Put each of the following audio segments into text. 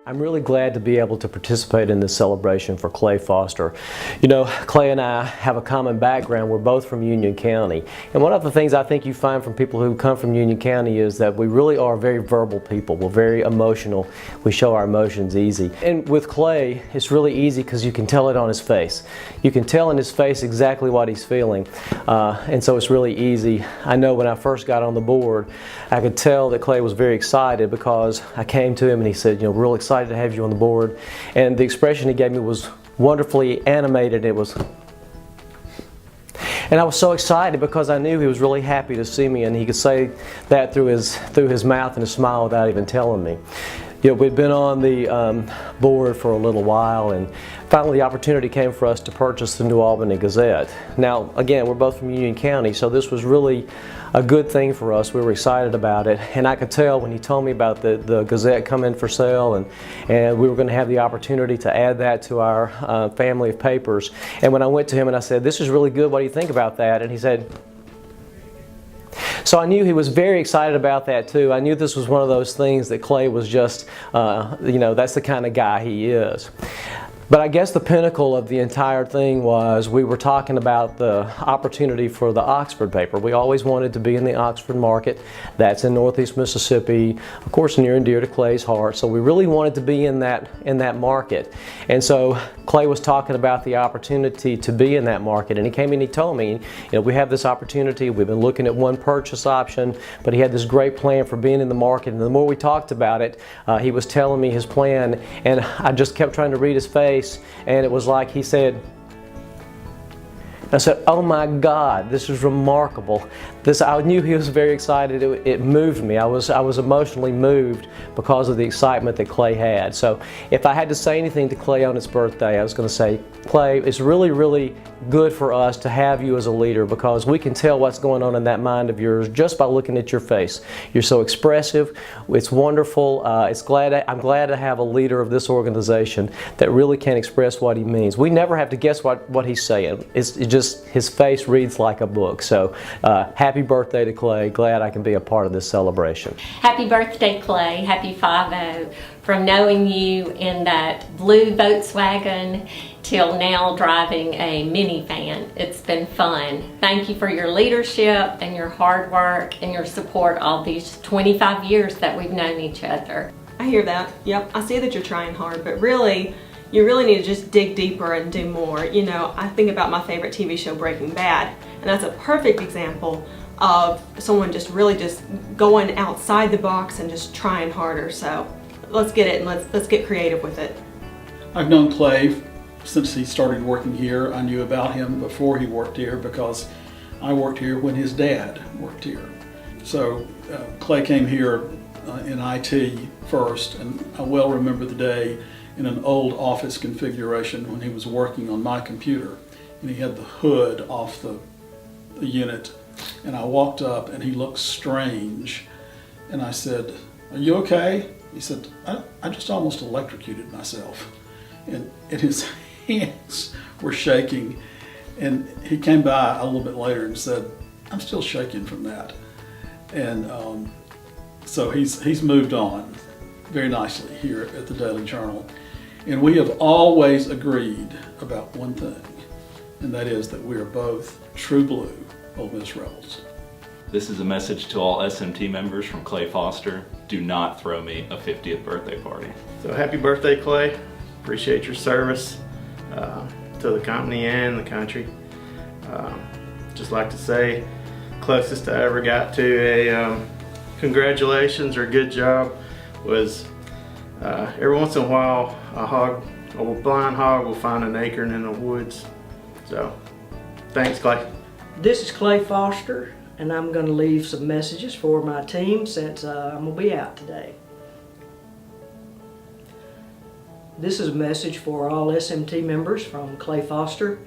I'm really glad to be able to participate in this celebration for Clay Foster. You know, Clay and I have a common background. We're both from Union County. And one of the things I think you find from people who come from Union County is that we really are very verbal people. We're very emotional. We show our emotions easy. And with Clay, it's really easy because you can tell it on his face. You can tell in his face exactly what he's feeling. And so it's really easy. I know when I first got on the board, I could tell that Clay was very excited because I came to him and he said, you know, real excited to have you on the board, and the expression he gave me was wonderfully animated. And I was so excited because I knew he was really happy to see me, and he could say that through his mouth and his smile without even telling me. You know, we'd been on the board for a little while, and finally the opportunity came for us to purchase the New Albany Gazette. Now, again, we're both from Union County, so this was really a good thing for us. We were excited about it, and I could tell when he told me about the Gazette coming for sale, and we were going to have the opportunity to add that to our family of papers. And when I went to him and I said, "This is really good, what do you think about that?" And he said, so I knew he was very excited about that too. I knew this was one of those things that Clay was just, you know, that's the kind of guy he is. But I guess the pinnacle of the entire thing was we were talking about the opportunity for the Oxford paper. We always wanted to be in the Oxford market. That's in Northeast Mississippi, of course near and dear to Clay's heart. So we really wanted to be in that market. And so Clay was talking about the opportunity to be in that market, and he came in and he told me, you know, we have this opportunity. We've been looking at one purchase option, but he had this great plan for being in the market. And the more we talked about it, he was telling me his plan, and I just kept trying to read his face. And it was like he said, I said, "Oh my God, this is remarkable." I knew he was very excited. It moved me. I was emotionally moved because of the excitement that Clay had. So if I had to say anything to Clay on his birthday, I was going to say, Clay, it's really, really good for us to have you as a leader, because we can tell what's going on in that mind of yours just by looking at your face. You're so expressive. It's wonderful. I'm glad to have a leader of this organization that really can express what he means. We never have to guess what he's saying. It just his face reads like a book. So happy birthday to Clay. Glad I can be a part of this celebration. Happy birthday, Clay. Happy 5-0. From knowing you in that blue Volkswagen till now driving a minivan, it's been fun. Thank you for your leadership and your hard work and your support all these 25 years that we've known each other. I hear that. Yep, I see that you're trying hard, but really, you really need to just dig deeper and do more. You know, I think about my favorite TV show, Breaking Bad, and that's a perfect example of someone just really just going outside the box and just trying harder. So let's get it, and let's get creative with it. I've known Clay since he started working here. I knew about him before he worked here because I worked here when his dad worked here. So Clay came here in IT first, and I well remember the day in an old office configuration when he was working on my computer, and he had the hood off the unit, and I walked up and he looked strange, and I said, "Are you okay?" He said, I just almost electrocuted myself. And his hands were shaking, and he came by a little bit later and said, "I'm still shaking from that." And so he's moved on very nicely here at the Daily Journal. And we have always agreed about one thing, and that is that we are both true blue Ole Miss Rebels. This is a message to all SMT members from Clay Foster. Do not throw me a 50th birthday party. So happy birthday, Clay. Appreciate your service to the company and the country. Just like to say, closest I ever got to a congratulations or good job was every once in a while a blind hog will find an acorn in the woods. So thanks, Clay. This is Clay Foster, and I'm going to leave some messages for my team since I'm going to be out today. This is a message for all SMT members from Clay Foster.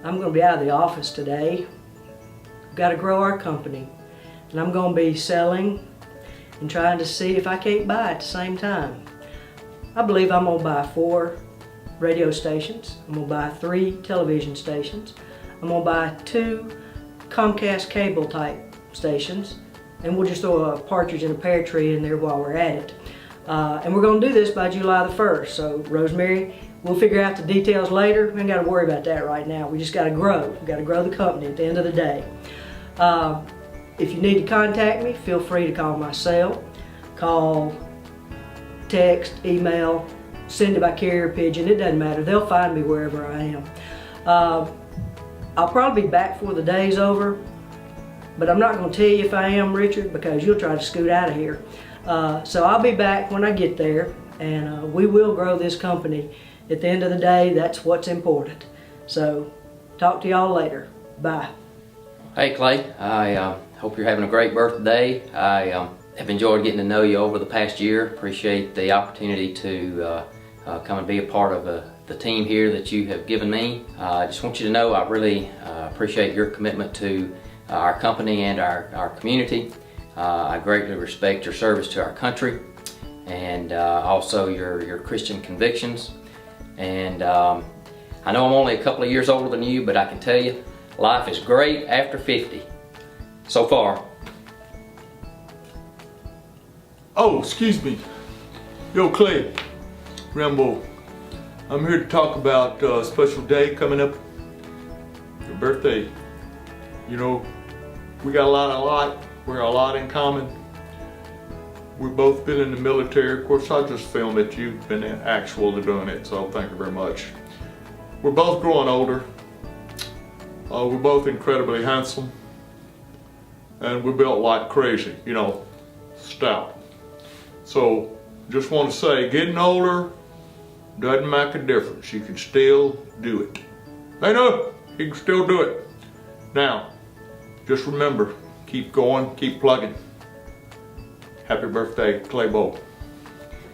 I'm going to be out of the office today. We've got to grow our company, and I'm going to be selling and trying to see if I can't buy at the same time. I believe I'm going to buy 4 radio stations. I'm going to buy 3 television stations. I'm going to buy 2 Comcast cable type stations, and we'll just throw a partridge in a pear tree in there while we're at it. And we're going to do this by July the 1st. So Rosemary, we'll figure out the details later. We ain't got to worry about that right now. We just got to grow. We've got to grow the company at the end of the day. If you need to contact me, feel free to call my cell. Call, text, email, send it by carrier pigeon. It doesn't matter. They'll find me wherever I am. I'll probably be back before the day's over, but I'm not going to tell you if I am, Richard, because you'll try to scoot out of here. So I'll be back when I get there, and we will grow this company. At the end of the day, that's what's important. So talk to y'all later. Bye. Hey Clay, I hope you're having a great birthday. I have enjoyed getting to know you over the past year. Appreciate the opportunity to come and be a part of the team here that you have given me. I just want you to know I really appreciate your commitment to our company and our community. I greatly respect your service to our country and also your Christian convictions. And I know I'm only a couple of years older than you, but I can tell you, life is great after 50. So far. Oh, excuse me. Yo, Clay, Rambo. I'm here to talk about a special day coming up. Your birthday. You know, we got we're a lot in common. We've both been in the military. Of course, I just filmed it. You've been actually doing it, so thank you very much. We're both growing older. We're both incredibly handsome. And we're built like crazy, you know, stout. So, just want to say, getting older doesn't make a difference. You can still do it. I know, you can still do it. Now, just remember, keep going, keep plugging. Happy birthday, Clay Bowl.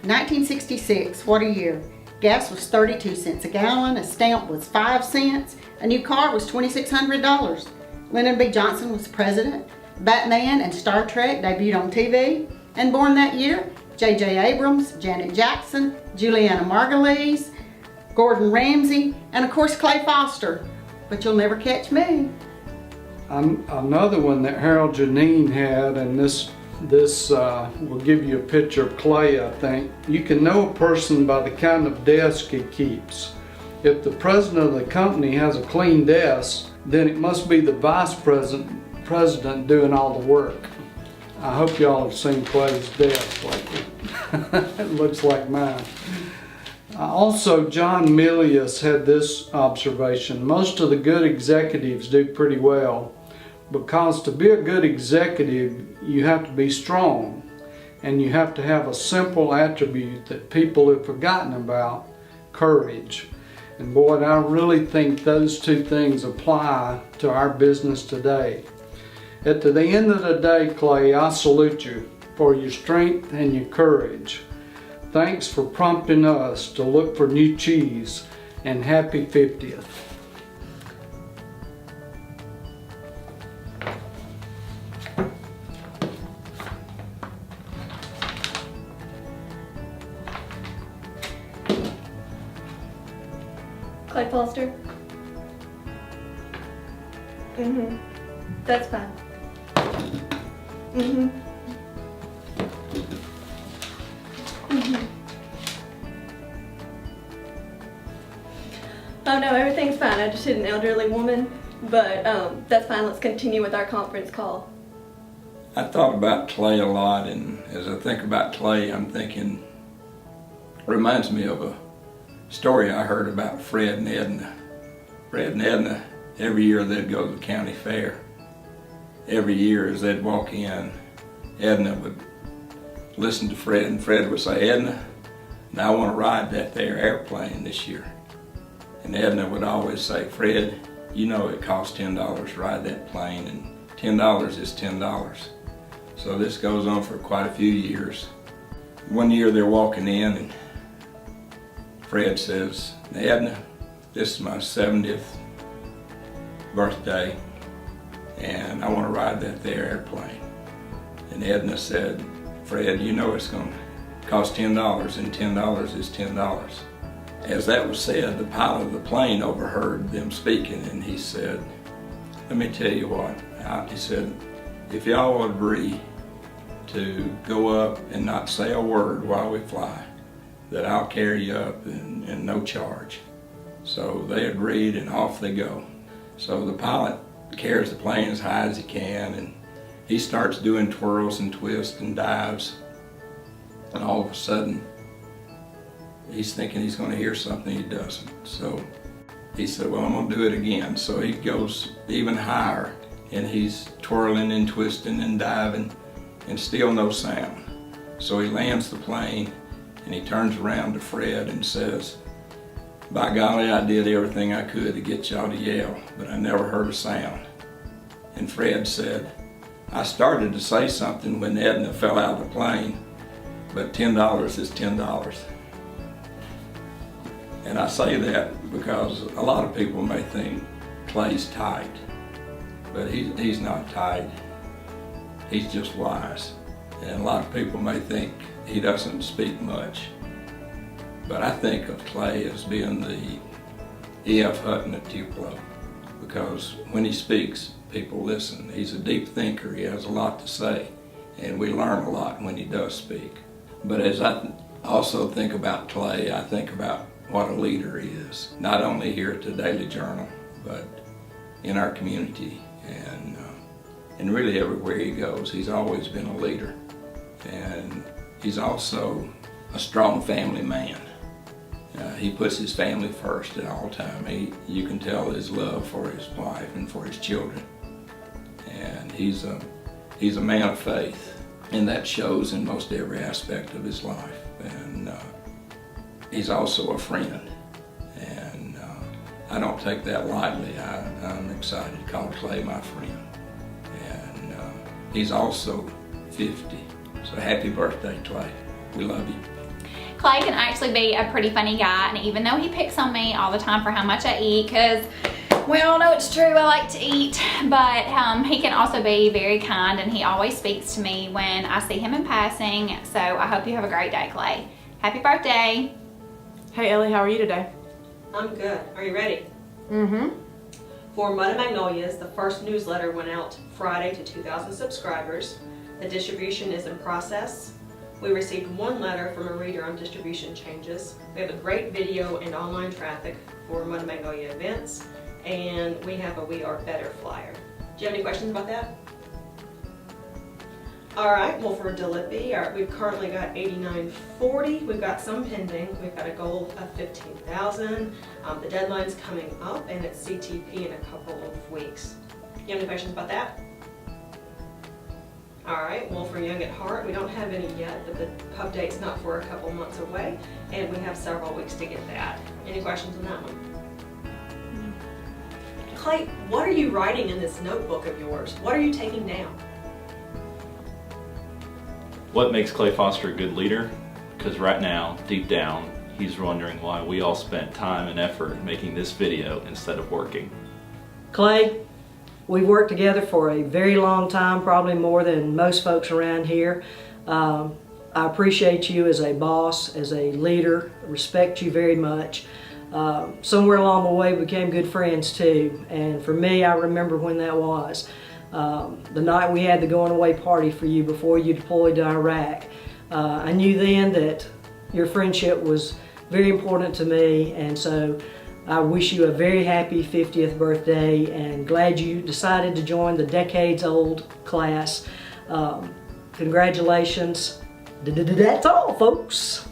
1966, what a year. Gas was 32 cents a gallon, a stamp was 5 cents, a new car was $2,600. Lyndon B. Johnson was president. Batman and Star Trek debuted on TV. And born that year, J.J. Abrams, Janet Jackson, Juliana Margulies, Gordon Ramsay, and of course Clay Foster. But you'll never catch me. Another one that Harold Janine had, and this will give you a picture of Clay, I think. You can know a person by the kind of desk he keeps. If the president of the company has a clean desk, then it must be the vice president doing all the work. I hope y'all have seen Clay's desk lately. It looks like mine. Also, John Milius had this observation. Most of the good executives do pretty well, because to be a good executive, you have to be strong, and you have to have a simple attribute that people have forgotten about, courage. And boy, I really think those two things apply to our business today. At the end of the day, Clay, I salute you for your strength and your courage. Thanks for prompting us to look for new cheese, and happy 50th. Clay Foster? Mm-hmm. That's fine. Mm-hmm. Mm-hmm. Oh no, everything's fine. I just hit an elderly woman, but that's fine. Let's continue with our conference call. I thought about Clay a lot, and as I think about Clay, I'm thinking, it reminds me of a story I heard about Fred and Edna. Fred and Edna, every year they'd go to the county fair. Every year as they'd walk in, Edna would listen to Fred, and Fred would say, "Edna, now I want to ride that there airplane this year." And Edna would always say, "Fred, you know it costs $10 to ride that plane, and $10 is $10. So this goes on for quite a few years. One year they're walking in, and Fred says, "Edna, this is my 70th birthday, and I want to ride that there airplane." And Edna said, "Fred, you know it's going to cost $10, and $10 is $10. As that was said, the pilot of the plane overheard them speaking, and he said, "Let me tell you what," he said, "if y'all would agree to go up and not say a word while we fly, that I'll carry you up and no charge. So they agreed and off they go. So the pilot carries the plane as high as he can and he starts doing twirls and twists and dives, and all of a sudden he's thinking he's going to hear something, he doesn't. So he said, well, I'm going to do it again. So he goes even higher and he's twirling and twisting and diving and still no sound. So he lands the plane and he turns around to Fred and says, by golly, I did everything I could to get y'all to yell, but I never heard a sound. And Fred said, I started to say something when Edna fell out of the plane, but $10 is $10. And I say that because a lot of people may think Clay's tight, but he's not tight. He's just wise. And a lot of people may think he doesn't speak much. But I think of Clay as being the E.F. Hutton of Tupelo, because when he speaks, people listen. He's a deep thinker, he has a lot to say, and we learn a lot when he does speak. But as I also think about Clay, I think about what a leader he is, not only here at the Daily Journal, but in our community, and really everywhere he goes. He's always been a leader, and he's also a strong family man. He puts his family first at all time. You can tell his love for his wife and for his children. And he's a man of faith, and that shows in most every aspect of his life. And he's also a friend, and I don't take that lightly. I'm excited to call Clay my friend. And he's also 50, so happy birthday, Clay. We love you. Clay can actually be a pretty funny guy, and even though he picks on me all the time for how much I eat, because we all know it's true, I like to eat, but he can also be very kind, and he always speaks to me when I see him in passing. So I hope you have a great day, Clay. Happy birthday. Hey Ellie, how are you today? I'm good. Are you ready? Mm-hmm. For Mud and Magnolias, the first newsletter went out Friday to 2,000 subscribers. The distribution is in process. We received one letter from a reader on distribution changes. We have a great video and online traffic for Mud and Magnolia events, and we have a We Are Better flyer. Do you have any questions about that? All right, well for Delippy, we've currently got 8940. We've got some pending. We've got a goal of 15,000. The deadline's coming up, and it's CTP in a couple of weeks. Do you have any questions about that? All right, well for Young at Heart, we don't have any yet, but the pub date's not for a couple months away, and we have several weeks to get that. Any questions on that one? No. Clay, what are you writing in this notebook of yours? What are you taking down? What makes Clay Foster a good leader? Because right now, deep down, he's wondering why we all spent time and effort making this video instead of working. Clay, we've worked together for a very long time, probably more than most folks around here. I appreciate you as a boss, as a leader, respect you very much. Somewhere along the way we became good friends too, and for me, I remember when that was. The night we had the going away party for you before you deployed to Iraq. I knew then that your friendship was very important to me, and so I wish you a very happy 50th birthday, and glad you decided to join the decades-old class. Congratulations. That's all, folks.